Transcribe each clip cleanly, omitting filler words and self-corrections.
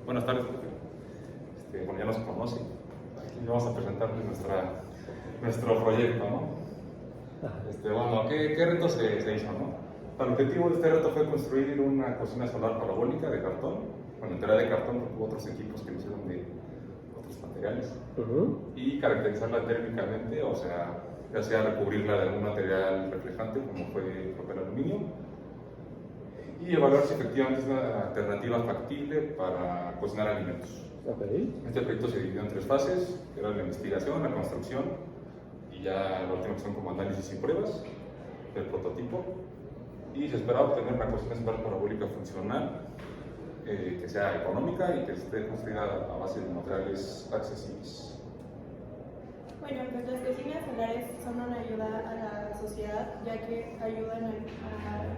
Buenas tardes, profe. Bueno, ya nos conoce. Aquí vamos a presentarles nuestro proyecto, ¿no? Bueno, ¿qué reto se hizo, no? El objetivo de este reto fue construir una cocina solar parabólica de cartón, bueno, entera de cartón, porque hubo otros equipos que lo hicieron de otros materiales, y caracterizarla térmicamente, o sea, ya sea recubrirla de algún material reflejante, como fue papel aluminio, y evaluar si efectivamente es una alternativa factible para cocinar alimentos. Este proyecto se dividió en 3 fases, que era la investigación, la construcción y ya la última que son como análisis y pruebas del prototipo. Y se esperaba obtener una cocina solar parabólica funcional, que sea económica y que esté construida a base de materiales accesibles. Bueno, pues las cocinas solares son una ayuda a la sociedad, ya que ayudan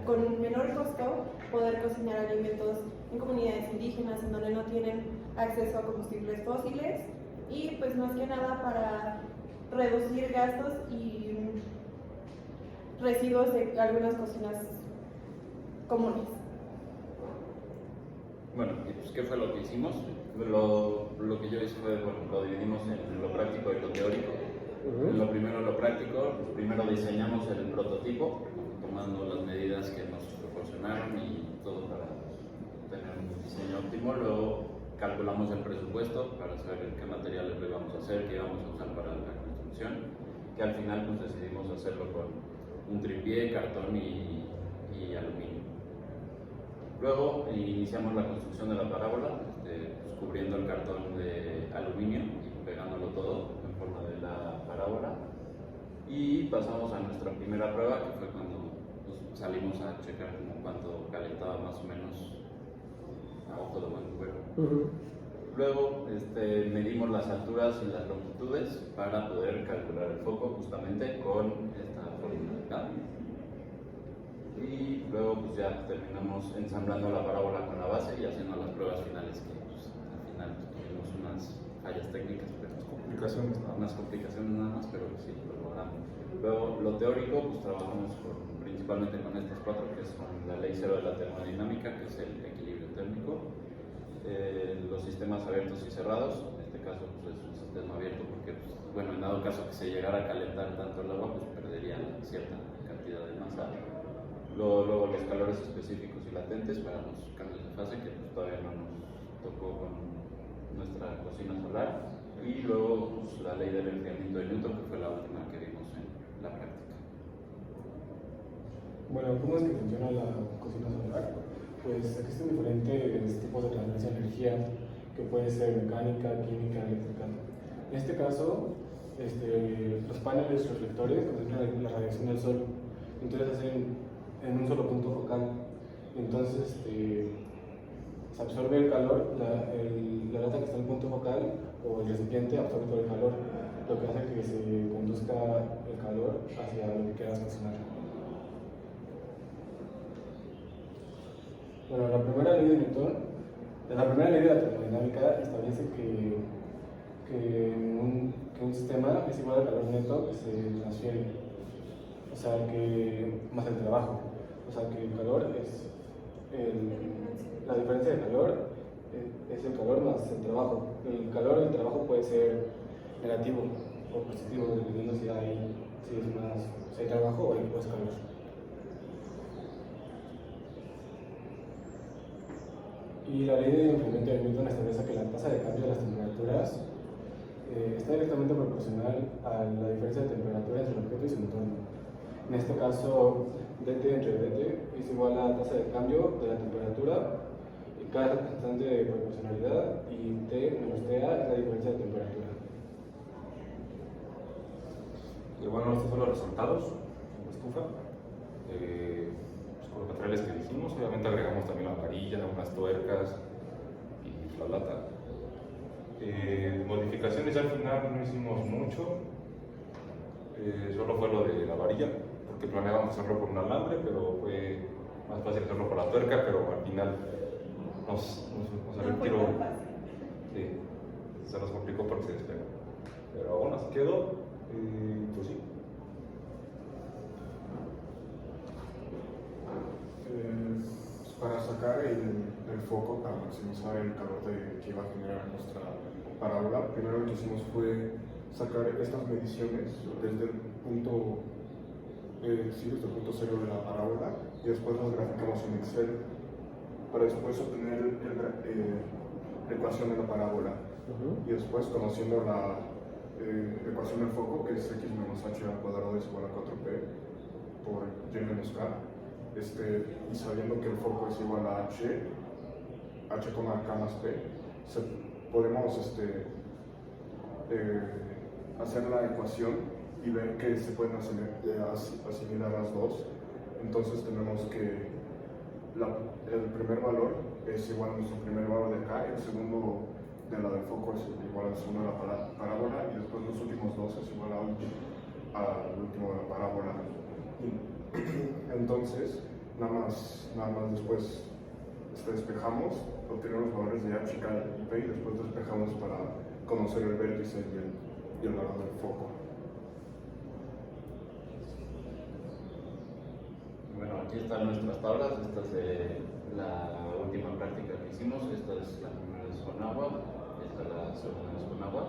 con menor costo poder cocinar alimentos en comunidades indígenas en donde no tienen acceso a combustibles fósiles y pues más que nada para reducir gastos y residuos de algunas cocinas comunes. Bueno, y pues ¿qué fue lo que hicimos? Lo que yo hice fue, bueno, lo dividimos en lo práctico y lo teórico. En lo primero, lo práctico, primero diseñamos el prototipo, tomando las medidas que nos proporcionaron y todo para tener un diseño óptimo. Luego calculamos el presupuesto para saber qué materiales lo íbamos a hacer, qué íbamos a usar para la construcción, que al final pues decidimos hacerlo con un tripié, cartón y aluminio. Luego iniciamos la construcción de la parábola, pues, cubriendo el cartón de aluminio y pegándolo todo en forma de la parábola. Y pasamos a nuestra primera prueba, que fue cuando pues, salimos a checar como cuánto calentaba más o menos a ojo de buen cubero. Luego medimos las alturas y las longitudes para poder calcular el foco justamente con esta fórmula de acá. Y luego pues ya terminamos ensamblando la parábola con la base y haciendo las pruebas finales que pues, al final tuvimos unas fallas técnicas, pero unas complicaciones nada más, pero sí lo logramos. Luego lo teórico pues trabajamos principalmente con estas 4, que son la ley cero de la termodinámica, que es el equilibrio térmico, los sistemas abiertos y cerrados. En este caso pues es un sistema abierto porque pues, bueno, en dado caso que se llegara a calentar tanto el agua pues perdería cierta cantidad de masa. Luego los calores específicos y latentes para los cambios de fase, que pues, todavía no nos tocó con nuestra cocina solar. Y luego pues, la ley del enfriamiento de Newton, que fue la última que vimos en la práctica. Bueno, ¿cómo es que funciona la cocina solar? Pues existen diferentes tipos de transferencia de energía, que puede ser mecánica, química, eléctrica. En este caso, los paneles reflectores concentran la radiación del sol, entonces hacen en un solo punto focal. Entonces se absorbe el calor, la lata que está en el punto focal o el recipiente absorbe todo el calor, lo que hace que se conduzca el calor hacia lo que quieras cocinar. Bueno, la primera ley de Newton, la primera ley de la termodinámica establece que un sistema es igual al calor neto que se transfiere, o sea que más el trabajo. O sea que el calor es la diferencia de calor es el calor más el trabajo. El calor del trabajo puede ser negativo o positivo, dependiendo si hay trabajo o es calor. Y la ley de enfriamiento de Newton establece que la tasa de cambio de las temperaturas está directamente proporcional a la diferencia de temperatura entre el objeto y su entorno. En este caso, dt entre dt es igual a la tasa de cambio de la temperatura y cada constante de proporcionalidad, y T menos TA es la diferencia de temperatura. Y bueno, estos son los resultados de la estufa. Pues con los materiales que dijimos, obviamente agregamos también la varilla, unas tuercas y la lata. Modificaciones al final no hicimos mucho, solo fue lo de la varilla, que planeábamos hacerlo con un alambre, pero fue más fácil hacerlo con la tuerca, pero al final nos salió el tiro. Sí, se nos complicó porque se despegó. Pero bueno, así quedó, pues sí. Para sacar el el foco para maximizar el calor que iba a generar nuestra parábola. Primero lo que hicimos fue sacar estas mediciones desde el punto, desde el punto cero de la parábola y después las graficamos en Excel para después obtener la ecuación de la parábola. Y después, conociendo la ecuación del foco, que es x menos h al cuadrado es igual a 4p por y menos k, y sabiendo que el foco es igual a h k más p, podemos hacer la ecuación y ver que se pueden asimilar las dos. Entonces tenemos que el primer valor es igual a nuestro primer valor de acá, el segundo de la del foco es igual al segundo de la parábola, y después los últimos dos es igual al último de la parábola. Entonces, nada más después despejamos, obtenemos los valores de h, k y p, y después despejamos para conocer el vértice y el valor del foco. Bueno, aquí están nuestras tablas. Esta es la última práctica que hicimos. Esta es la primera vez con agua, esta es la segunda vez con agua.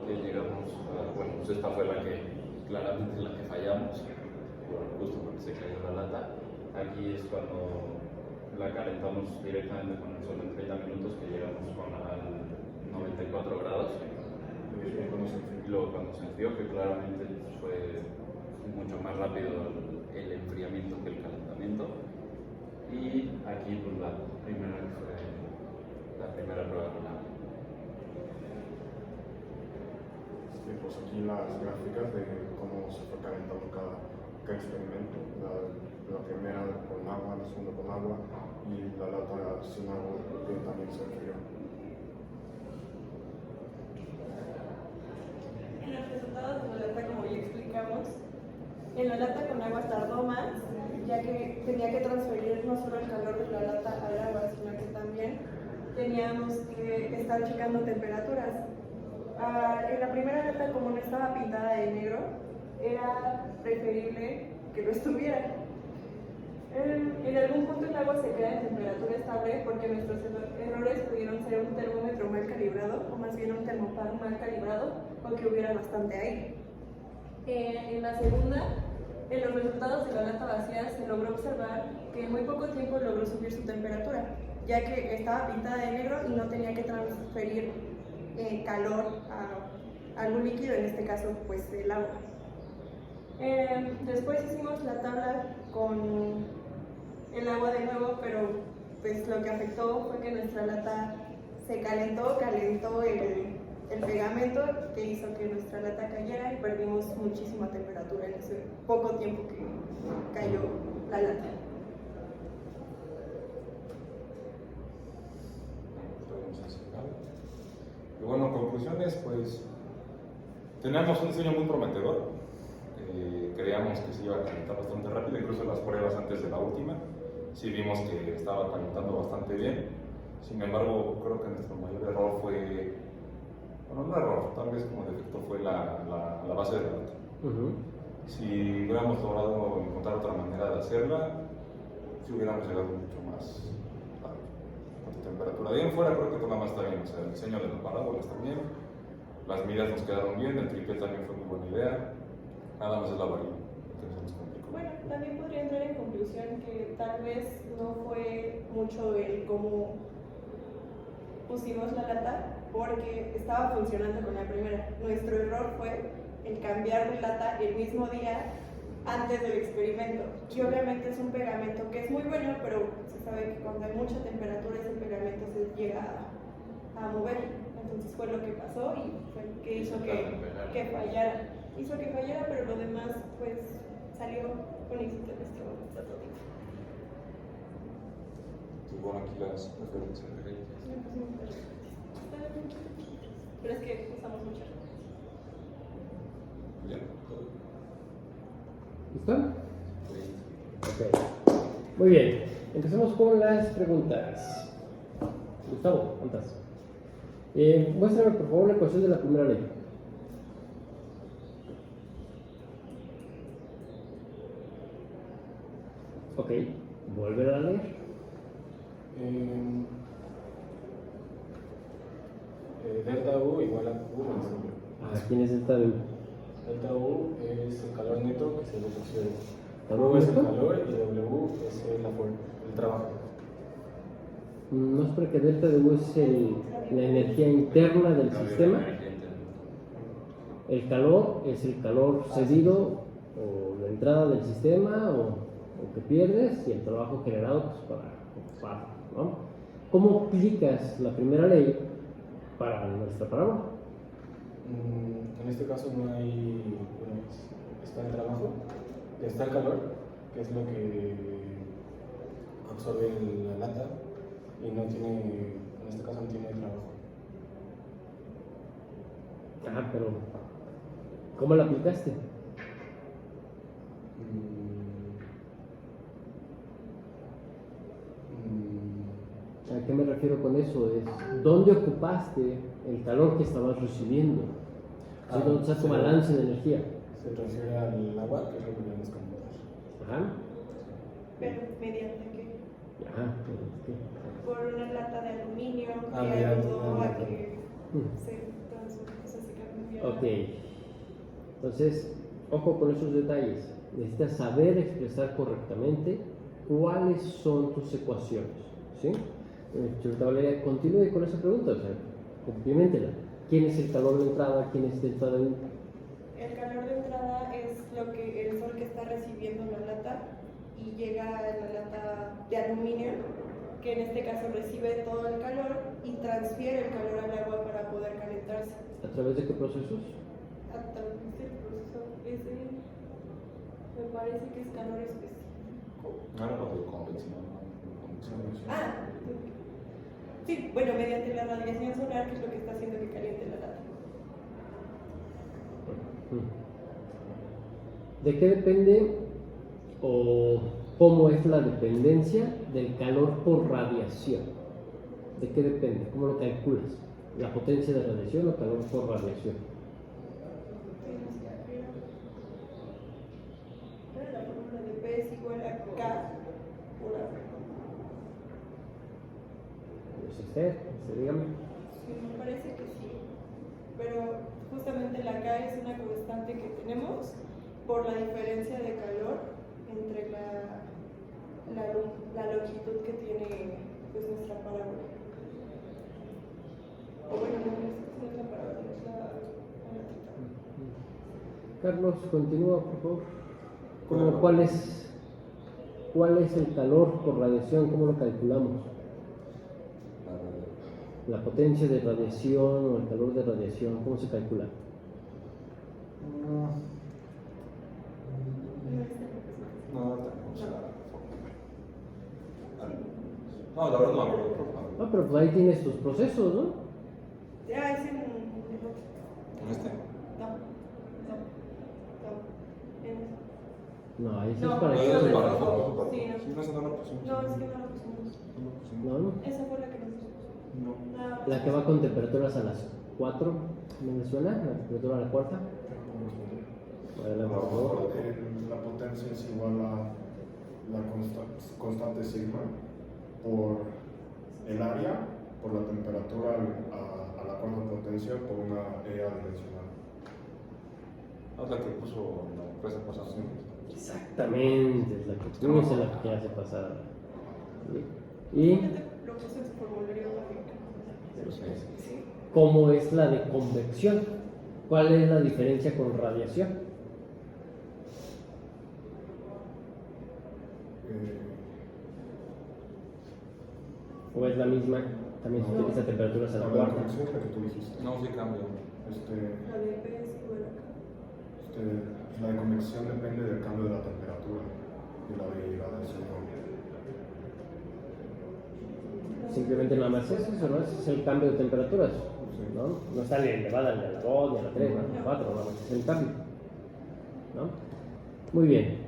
Llegamos a, bueno, pues esta fue la que claramente la que fallamos, justo porque se cayó la lata. Aquí es cuando la calentamos directamente con el sol en 30 minutos, que llegamos al 94 grados. Y luego cuando se enfrió, que claramente fue mucho más rápido el enfriamiento que el calentamiento. Y aquí pues la primera prueba con agua. Pues aquí las gráficas de cómo se fue calentando cada experimento. La primera con agua, la segunda con agua y la lata sin agua que también se enfrió. En los resultados de la lata, como ya explicamos, en la lata con agua tardó más, ya que tenía que transferir no solo el calor de la lata al agua, sino que también teníamos que estar checando temperaturas. En la primera lata, como no estaba pintada de negro, era preferible que lo estuviera. En algún punto el agua se queda en temperatura estable porque nuestros errores pudieron ser un termómetro mal calibrado, o más bien un termopar mal calibrado, o que hubiera bastante aire. En la segunda, en los resultados de la lata vacía se logró observar que en muy poco tiempo logró subir su temperatura, ya que estaba pintada de negro y no tenía que transferir calor a algún líquido, en este caso pues el agua. Después hicimos la tabla con el agua de nuevo, pero pues lo que afectó fue que nuestra lata se calentó el pegamento, que hizo que nuestra lata cayera y perdimos muchísima temperatura en ese poco tiempo que cayó la lata. Y bueno, conclusiones, pues teníamos un diseño muy prometedor. Creíamos que se iba a calentar bastante rápido, incluso en las pruebas antes de la última sí vimos que estaba calentando bastante bien. Sin embargo, creo que nuestro mayor error fue, bueno, no error, tal vez como defecto fue la base de la lata. Si hubiéramos logrado encontrar otra manera de hacerla, si hubiéramos llegado mucho más a temperatura. De ahí en fuera creo que todo lo más está bien, o sea, el diseño de las parábolas también, las medidas nos quedaron bien, el tripié también fue muy buena idea, nada más es la varilla, entonces se nos complicó. Bueno, también podría entrar en conclusión que tal vez no fue mucho el cómo pusimos la lata, porque estaba funcionando con la primera. Nuestro error fue el cambiar de lata el mismo día antes del experimento. Y obviamente es un pegamento que es muy bueno, pero se sabe que cuando hay mucha temperatura ese pegamento se llega a mover. Entonces fue lo que pasó y fue lo que hizo que fallara. Hizo que fallara, pero lo demás pues salió con éxito nuestro prototipo. Y bueno, aquí las referencias de reyes. Pero es que usamos mucho. Ya. ¿Listo? Ok. Muy bien. Empecemos con las preguntas. Gustavo, ¿cuántas? Muéstrame por favor la ecuación de la primera ley. Ok, volver a leer. delta U igual a Q más W. ¿Quién es delta de U? Delta U es el calor neto que se le transfiere. ¿Calor U es el neto? calor y W es el trabajo. No es porque delta de U es la energía interna del sistema. El calor es el calor cedido o la entrada del sistema o que pierdes y el trabajo generado pues, para ocupar, ¿no? ¿Cómo aplicas la primera ley para nuestra parábola? En este caso no hay, bueno, está el trabajo, está el calor, que es lo que absorbe la lata y no tiene, en este caso no tiene trabajo. Pero ¿cómo la aplicaste? ¿A qué me refiero con eso? Es ¿dónde ocupaste el calor que estabas recibiendo? ¿Dónde está tu balance de energía? Se transfiere al agua, que es lo que tenemos que montar. Ajá. Pero mediante qué? Ajá. Por una lata de aluminio que mediante ayudó una a lata. que Mm. se cambiara. Ok. Entonces, ojo con esos detalles. Necesitas saber expresar correctamente cuáles son tus ecuaciones. ¿Sí? Ahorita Valeria, continúe con esa pregunta, o sea, compleméntela. ¿Quién es el calor de entrada? ¿Quién es delta de U? El calor de entrada es lo que el sol que está recibiendo la lata y llega a la lata de aluminio, que en este caso recibe todo el calor y transfiere el calor al agua para poder calentarse. ¿A través de qué procesos? A través del proceso me parece que es calor específico. No era por convección. Ah, sí, bueno, mediante la radiación solar, que es lo que está haciendo que caliente la lata. ¿De qué depende o cómo es la dependencia del calor por radiación? ¿De qué depende? ¿Cómo lo calculas? ¿La potencia de radiación o calor por radiación? La fórmula de P es igual a K por A. No sé, dígame. Sí, me parece que sí. Pero justamente la K es una constante que tenemos por la diferencia de calor entre la longitud que tiene pues, nuestra parábola. O bueno, no es la parábola, es la latita. Carlos, continúa, por favor. ¿Cuál es el calor por radiación? ¿Cómo lo calculamos? La potencia de radiación o el calor de radiación, ¿cómo se calcula? No, la verdad no me acuerdo. Ah, pero pues ahí tienes tus procesos, ¿no? Ya es en ¿En este? No, ahí sí No, es para ahí que no se- me para acuerdo. Sí, Sí, no. no, esa no la pusimos. No, es que no la pusimos. No, no. Esa fue la que nos pusimos. No. Nada más. La que va con temperaturas a las 4 en Venezuela, la temperatura a la cuarta. Adelante, por favor. La potencia es igual a la constante sigma por el área, por la temperatura a la cuarta potencia por una EA dimensional. Es la que puso la empresa pasada. Exactamente, es la que puse la clase pasada. Y Lo puse en su formulario también. Sí. cómo es la de convección. ¿Cuál es la diferencia con radiación? ¿O es la misma? También se utiliza temperaturas a la La cuarta. convección es la que tú dijiste. No, sí cambia. La de P es igual a K. La de convección depende del cambio de la temperatura y la de radiación. Simplemente nada más es eso, ¿no? Ese es el cambio de temperaturas, ¿no? No está ni elevada ni a la 2, ni a la 3, ni a la 4, nada más es el cambio, ¿no? Muy bien.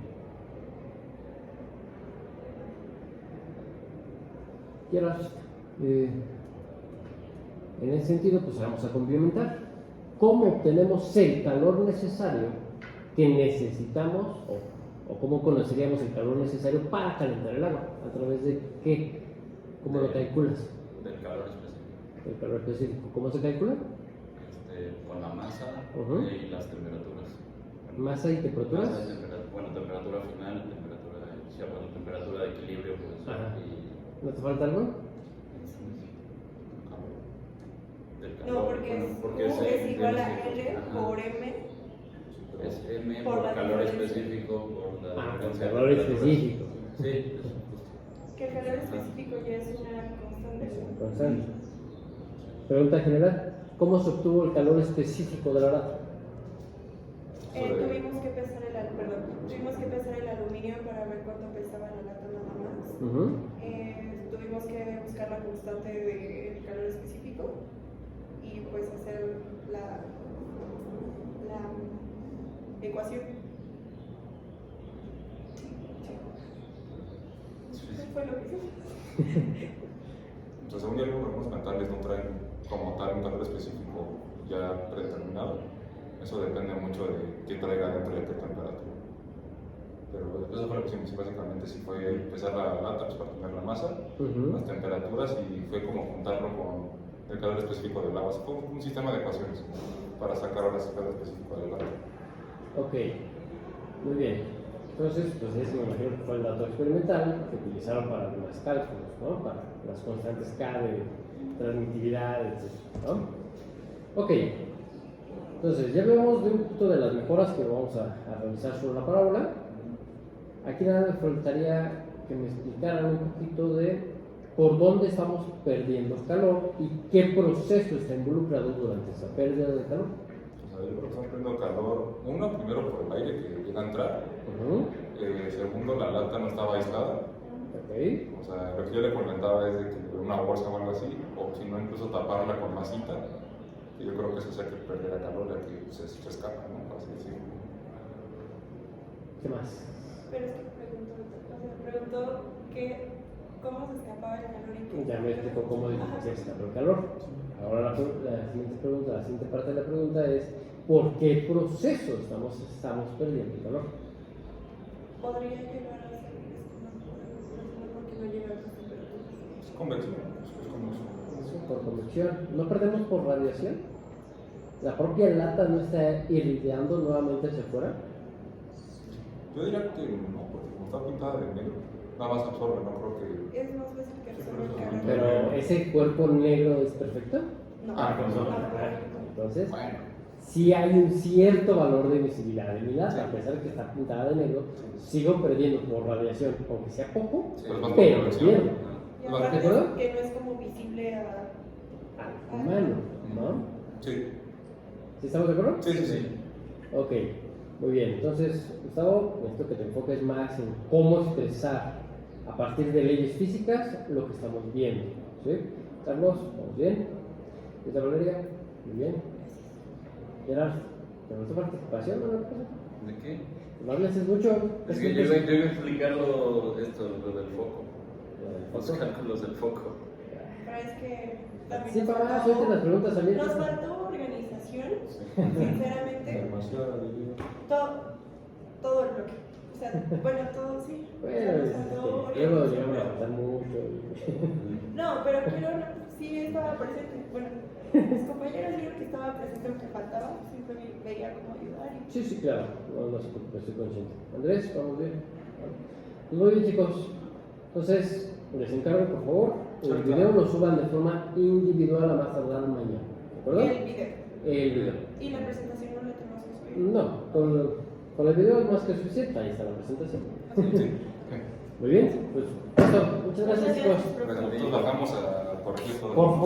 Quieras, en ese sentido, pues vamos a complementar. ¿Cómo obtenemos el calor necesario que necesitamos o cómo conoceríamos el calor necesario para calentar el agua? ¿A través de qué? ¿Cómo lo calculas? Del calor específico. El calor específico, ¿cómo se calcula? Con la masa Ujú. y las temperaturas. ¿Masa y temperaturas? Masa y temperatura final, temperatura de equilibrio, puede ser, Ajá. y ¿No te falta algo? del No, calor, porque es igual a L ajá. por M. Es M Por por la calor diferencia. específico, por la Ah, diferencia de calor temperaturas. específico. Sí, justo. Que el calor específico ya es una constante. Constante. Pregunta general. ¿Cómo se obtuvo el calor específico de la lata? Tuvimos que pesar el aluminio para ver cuánto pesaba la lata nada más. Ujú. Tuvimos que buscar la constante del calor específico y pues hacer la ecuación. Eso fue lo que hicimos. Entonces, según ya algunos mentales no traen como tal un calor específico ya predeterminado. Eso depende mucho de qué traiga dentro y a qué temperatura. Pero eso fue lo que hicimos. Básicamente, sí fue pesar la lata pues, para tener la masa, Ujú. las temperaturas y fue como juntarlo con el calor específico del agua. Así fue un sistema de ecuaciones para sacar ahora sí el calor específico del agua. Ok, muy bien. Entonces, pues ese me imagino que fue el dato experimental que utilizaron para los cálculos, ¿no? Para las constantes K de transmitividad, etc. ¿no? Ok, entonces ya hablamos de un poquito de las mejoras que vamos a realizar sobre la parábola. Aquí nada me faltaría que me explicaran un poquito de por dónde estamos perdiendo calor y qué proceso está involucrado durante esa pérdida de calor. O sea, yo creo que estamos perdiendo calor, primero por el aire que llega a entrar, Ujú. segundo, la lata no estaba aislada. Ok, O sea, lo que yo le comentaba es de que una bolsa o algo así, o si no, incluso taparla con masita. Y yo creo que eso hace que perdiera calor, ya que se escapa, ¿no? Por así decirlo. ¿qué más? Pero es que preguntó cómo se escapaba el calor y qué. Ya me explicó cómo se escapa el calor. Ahora la siguiente pregunta, la siguiente parte de la pregunta es ¿por qué proceso estamos perdiendo el calor? Podría llegar a ser porque no llega a esas temperaturas. Es convección, es convección. Por convección. ¿No perdemos por radiación? ¿La propia lata no está irradiando nuevamente hacia afuera? Yo diría que no, porque como está pintada de negro, nada más absorbe, no creo que. Es más fácil que absorba el calor. Pero ¿ese cuerpo negro es perfecto? No. pues no. Entonces, Bueno, sí hay un cierto valor de visibilidad de mi lata, Sí. a pesar de que está pintada de negro, sigo perdiendo por radiación, aunque sea poco, Sí, pues más por pero convección. pierdo. Y ¿De aparte acuerdo? que no es como visible a. Al humano, ¿no? Sí, ¿Sí estamos de acuerdo? sí, sí, sí. Ok, muy bien. Entonces, Gustavo, necesito que te enfoques más en cómo expresar a partir de leyes físicas lo que estamos viendo. ¿Sí? Carlos, ¿vamos bien? ¿Esta Valeria? Muy bien. Gerard, ¿te gustó participación o no? ¿De qué? No hables mucho. Es que yo iba a explicar lo del foco, los Foco. cálculos del foco. Pero es que también Sí, para suelten las preguntas a mí. nos faltó organización, sinceramente. Demasiado, diría. Todo el bloque. O sea, bueno, todo sí. Bueno, Nos faltó luego organización, llegamos a pero- faltar mucho. No, pero sí estaba presente. Bueno, mis compañeros vieron que estaba presente lo que faltaba. Siempre veía cómo ayudar. Sí, sí, claro. No se preocupe, estoy consciente. Andrés, vamos bien. Pues muy bien, chicos. Entonces, les encargo, por favor, el Sí, video claro. lo suban de forma individual a más tardar mañana. ¿De acuerdo? Y el video. El video. Y la presentación no la tenemos que subir. No, con el video es más que suficiente. Ahí está la presentación. Sí. Muy bien, pues, listo. Muchas gracias, chicos. Nosotros bajamos a corregir todo. Por favor.